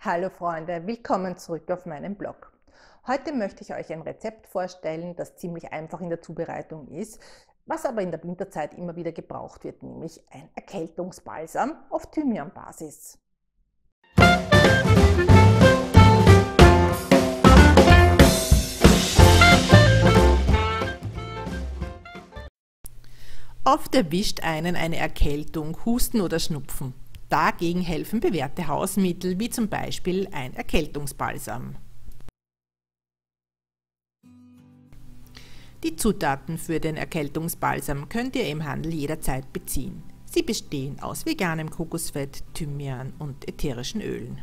Hallo Freunde, willkommen zurück auf meinem Blog. Heute möchte ich euch ein Rezept vorstellen, das ziemlich einfach in der Zubereitung ist, was aber in der Winterzeit immer wieder gebraucht wird, nämlich ein Erkältungsbalsam auf Thymianbasis. Oft erwischt einen eine Erkältung, Husten oder Schnupfen. Dagegen helfen bewährte Hausmittel wie zum Beispiel ein Erkältungsbalsam. Die Zutaten für den Erkältungsbalsam könnt ihr im Handel jederzeit beziehen. Sie bestehen aus veganem Kokosfett, Thymian und ätherischen Ölen.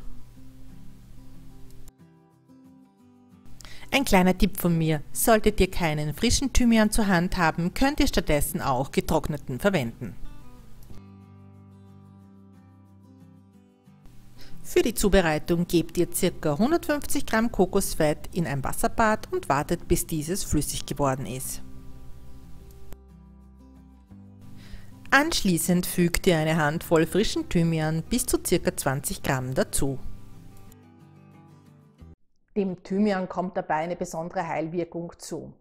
Ein kleiner Tipp von mir: Solltet ihr keinen frischen Thymian zur Hand haben, könnt ihr stattdessen auch getrockneten verwenden. Für die Zubereitung gebt ihr ca. 150 Gramm Kokosfett in ein Wasserbad und wartet, bis dieses flüssig geworden ist. Anschließend fügt ihr eine Handvoll frischen Thymian bis zu ca. 20 Gramm dazu. Dem Thymian kommt dabei eine besondere Heilwirkung zu.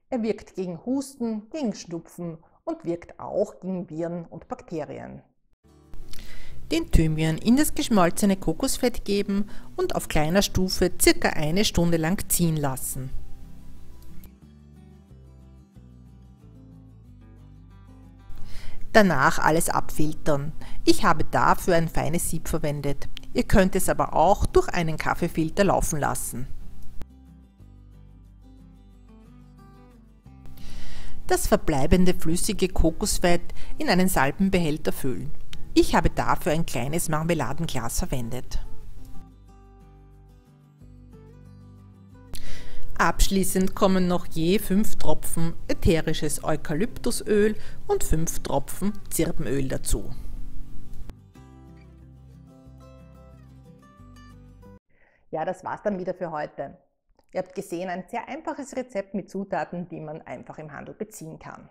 Er wirkt gegen Husten, gegen Schnupfen und wirkt auch gegen Viren und Bakterien. Den Thymian in das geschmolzene Kokosfett geben und auf kleiner Stufe ca. eine Stunde lang ziehen lassen. Danach alles abfiltern. Ich habe dafür ein feines Sieb verwendet. Ihr könnt es aber auch durch einen Kaffeefilter laufen lassen. Das verbleibende flüssige Kokosfett in einen Salbenbehälter füllen. Ich habe dafür ein kleines Marmeladenglas verwendet. Abschließend kommen noch je 5 Tropfen ätherisches Eukalyptusöl und 5 Tropfen Zirbenöl dazu. Ja, das war's dann wieder für heute. Ihr habt gesehen, ein sehr einfaches Rezept mit Zutaten, die man einfach im Handel beziehen kann.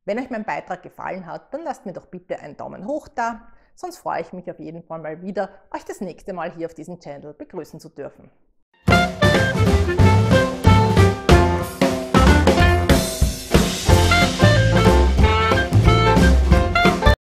Wenn euch mein Beitrag gefallen hat, dann lasst mir doch bitte einen Daumen hoch da, sonst freue ich mich auf jeden Fall mal wieder, euch das nächste Mal hier auf diesem Channel begrüßen zu dürfen.